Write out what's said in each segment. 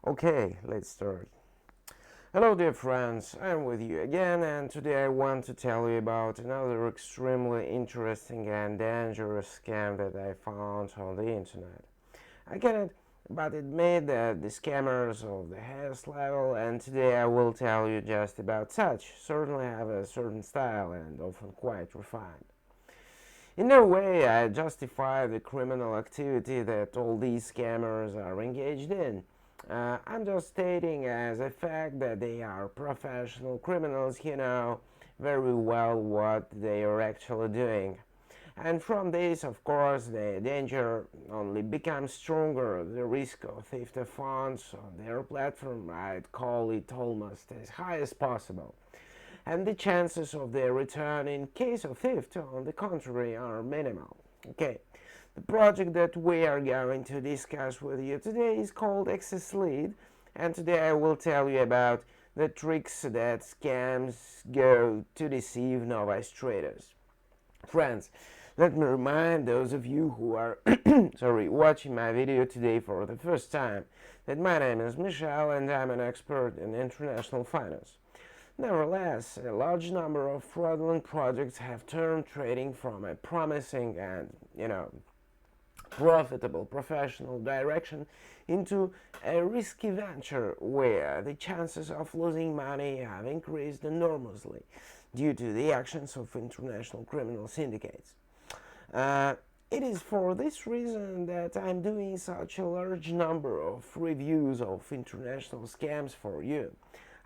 Okay, let's start. Hello dear friends, I'm with you again, and today I want to tell you about another extremely interesting and dangerous scam that I found on the internet. I cannot but admit that the scammers of the highest level, and today I will tell you just about such, certainly have a certain style and often quite refined. In no way I justify the criminal activity that all these scammers are engaged in. I'm just stating as a fact that they are professional criminals who know very well what they are actually doing. And from this, of course, the danger only becomes stronger. The risk of theft of funds on their platform, I'd call it almost as high as possible, and the chances of their return in case of theft, on the contrary, are minimal. Okay, the project that we are going to discuss with you today is called Exseslead, and today I will tell you about the tricks that scams go to deceive novice traders. Friends, let me remind those of you who are watching my video today for the first time that my name is Michel and I'm an expert in international finance. Nevertheless, a large number of fraudulent projects have turned trading from a promising and, profitable professional direction into a risky venture where the chances of losing money have increased enormously due to the actions of international criminal syndicates. Uh, it is for this reason that I'm doing such a large number of reviews of international scams for you.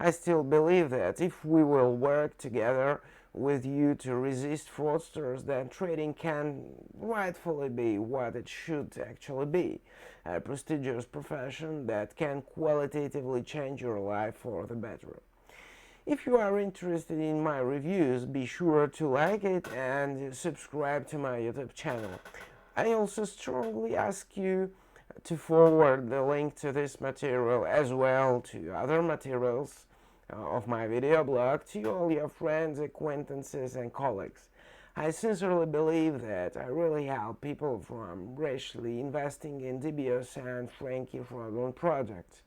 I still believe that if we will work together with you to resist fraudsters, then trading can rightfully be what it should actually be, a prestigious profession that can qualitatively change your life for the better. If you are interested in my reviews, be sure to like it and subscribe to my YouTube channel. I also strongly ask you to forward the link to this material as well to other materials of my video blog to all your friends, acquaintances and colleagues. I sincerely believe that I really help people from rashly investing in dubious and frankly fraudulent projects.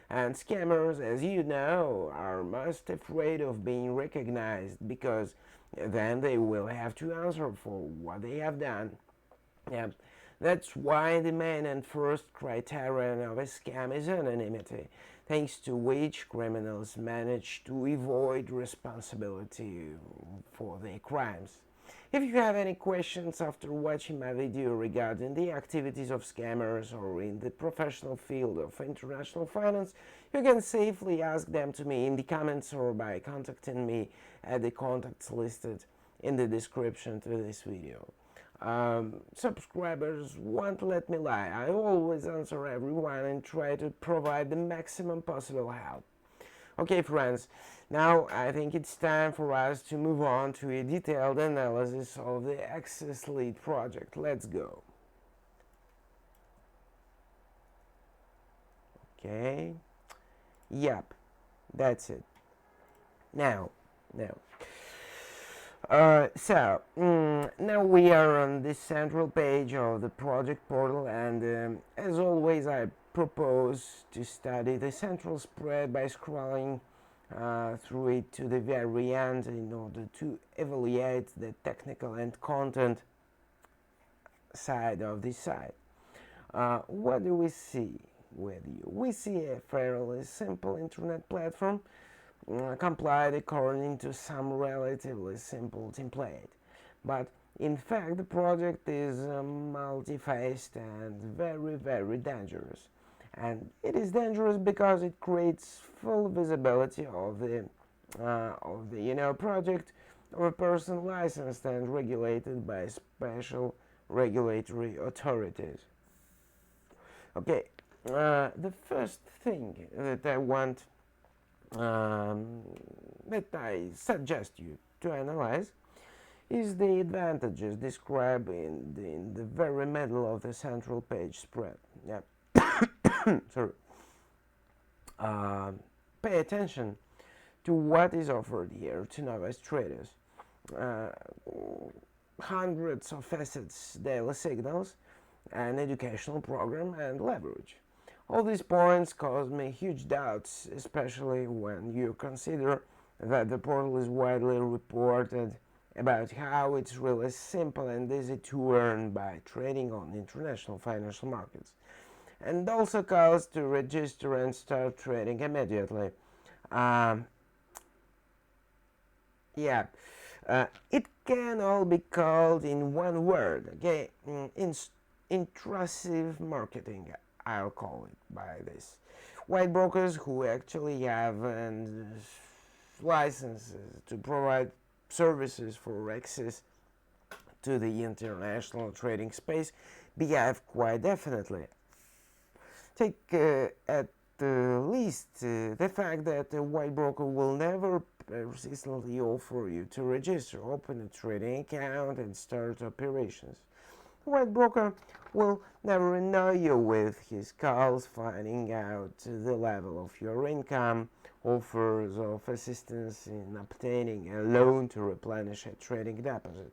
And scammers, as you know, are most afraid of being recognized because then they will have to answer for what they have done. Yeah, that's why the main and first criterion of a scam is anonymity, thanks to which criminals manage to avoid responsibility for their crimes. If you have any questions after watching my video regarding the activities of scammers or in the professional field of international finance, you can safely ask them to me in the comments or by contacting me at the contacts listed in the description to this video. Subscribers won't let me lie. I always answer everyone and try to provide the maximum possible help. Okay, friends, now I think it's time for us to move on to a detailed analysis of the Exseslead project. Let's go. Okay, yep, that's it. Now, now we are on the central page of the project portal, and as always, I propose to study the central spread by scrolling through it to the very end in order to evaluate the technical and content side of this site. What do we see with you? We see a fairly simple internet platform complied according to some relatively simple template. But in fact, the project is multi-faced and very dangerous. And it is dangerous because it creates full visibility of the project of a person licensed and regulated by special regulatory authorities. Okay, the first thing that I want that I suggest you to analyze is the advantages described in the very middle of the central page spread. Yeah. Sorry. Pay attention to what is offered here to novice traders. Uh, Hundreds of assets, daily signals, an educational program, and leverage. All these points cause me huge doubts, especially when you consider that the portal is widely reported about how it's really simple and easy to earn by trading on international financial markets, and also calls to register and start trading immediately. Um, yeah, it can all be called in one word, okay? Intrusive marketing, I'll call it by this. White brokers who actually have licenses to provide services for access to the international trading space behave quite definitely. Take at least the fact that a white broker will never persistently offer you to register, open a trading account, and start operations. The white broker will never annoy you with his calls, finding out the level of your income, offers of assistance in obtaining a loan to replenish a trading deposit.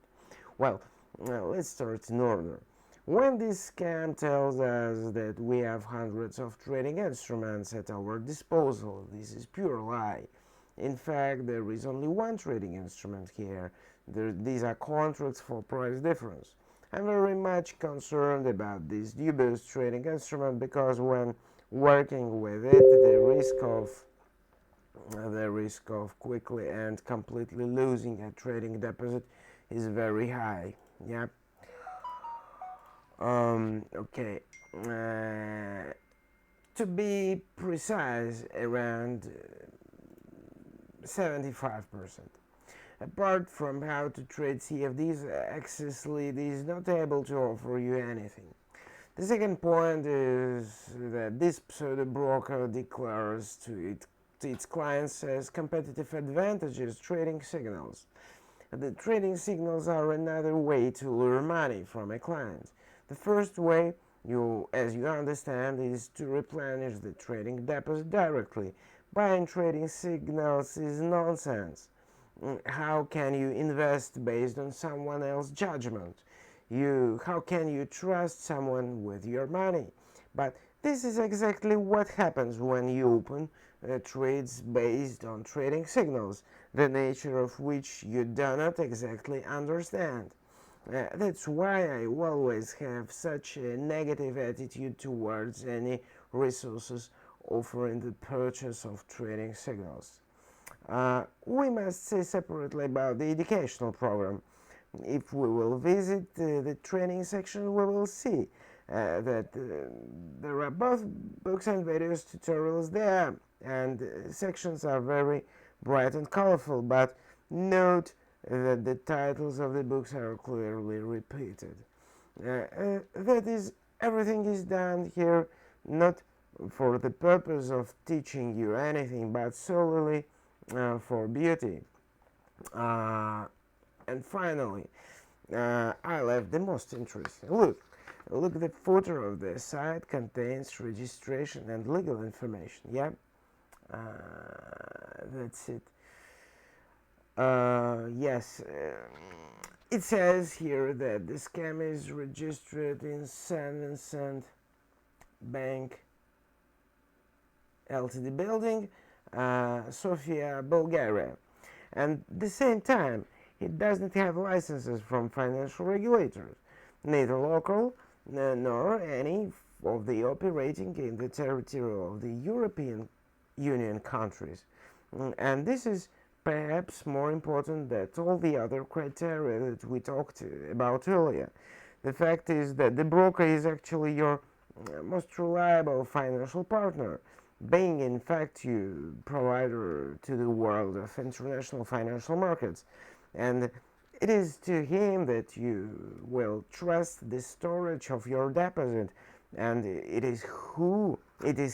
Well, let's start in order. When this scam tells us that we have hundreds of trading instruments at our disposal, this is pure lie. In fact, there is only one trading instrument here. These are contracts for price difference. I'm very much concerned about this dubious trading instrument because when working with it, the risk of quickly and completely losing a trading deposit is very high. Yep. Okay. To be precise, around 75%. Apart from how to trade CFDs, Exseslead is not able to offer you anything. The second point is that this pseudo broker declares to its clients as competitive advantages trading signals. The trading signals are another way to lure money from a client. The first way, as you understand, is to replenish the trading deposit directly. Buying trading signals is nonsense. How can you invest based on someone else's judgment? How can you trust someone with your money? But this is exactly what happens when you open trades based on trading signals, the nature of which you do not exactly understand. That's why I always have such a negative attitude towards any resources offering the purchase of trading signals. We must say separately about the educational program. If we will visit the training section, we will see that there are both books and various tutorials there, and sections are very bright and colorful, but note that the titles of the books are clearly repeated. That is, everything is done here not for the purpose of teaching you anything, but solely for beauty. Uh, and finally, I left the most interesting. Look, the footer of the site contains registration and legal information. Yeah, that's it. Yes, it says here that the scam is registered in San Bank Ltd building, Sofia, Bulgaria. And at the same time, it doesn't have licenses from financial regulators, neither local nor any of the operating in the territory of the European Union countries. And this is perhaps more important than all the other criteria that we talked about earlier. The fact is that the broker is actually your most reliable financial partner, being in fact your provider to the world of international financial markets. And it is to him that you will trust the storage of your deposit, and it is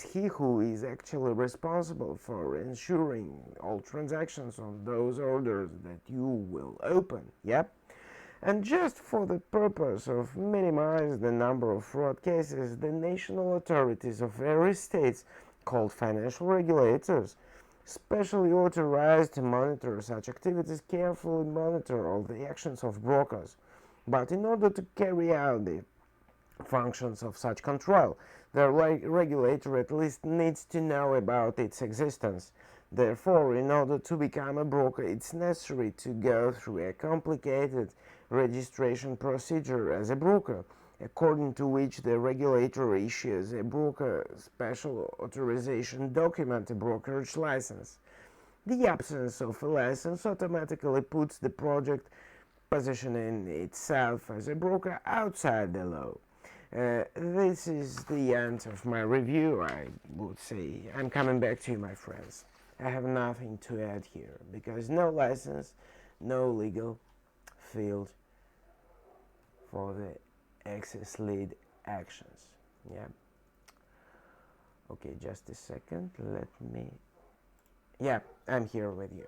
he who is actually responsible for ensuring all transactions on those orders that you will open. Yep. And just for the purpose of minimize the number of fraud cases, the national authorities of various states, called financial regulators, specially authorized to monitor such activities, carefully monitor all the actions of brokers. But in order to carry out the functions of such control. The regulator at least needs to know about its existence. Therefore, in order to become a broker, it's necessary to go through a complicated registration procedure as a broker, according to which the regulator issues a broker special authorization document, a brokerage license. The absence of a license automatically puts the project positioning itself as a broker outside the law. This is the end of my review, I would say. I'm coming back to you, my friends. I have nothing to add here because no license, no legal field for the Exseslead actions. Yeah. Okay, just a second. Let me. Yeah, I'm here with you.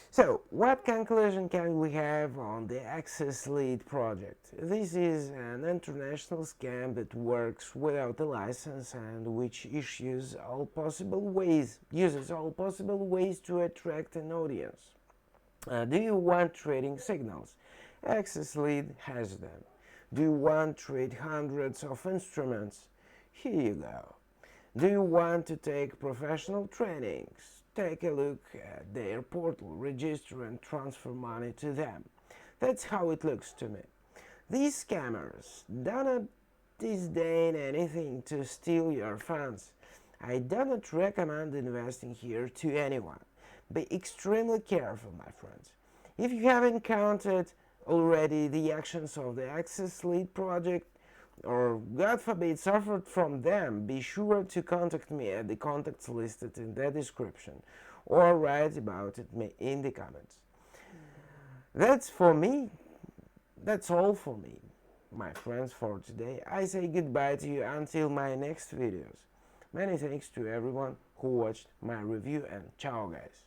So, what conclusion can we have on the Exseslead project? This is an international scam that works without a license and which uses all possible ways to attract an audience. Do you want trading signals? Exseslead has them. Do you want to trade hundreds of instruments? Here you go. Do you want to take professional trainings? Take a look at their portal, register and transfer money to them. That's how it looks to me. These scammers do not disdain anything to steal your funds. I do not recommend investing here to anyone. Be extremely careful, my friends. If you have encountered already the actions of the Exseslead project, or God forbid suffered from them, be sure to contact me at the contacts listed in the description or write about it in the comments. That's for me. That's all for me, my friends, for today. I say goodbye to you until my next videos. Many thanks to everyone who watched my review and ciao guys.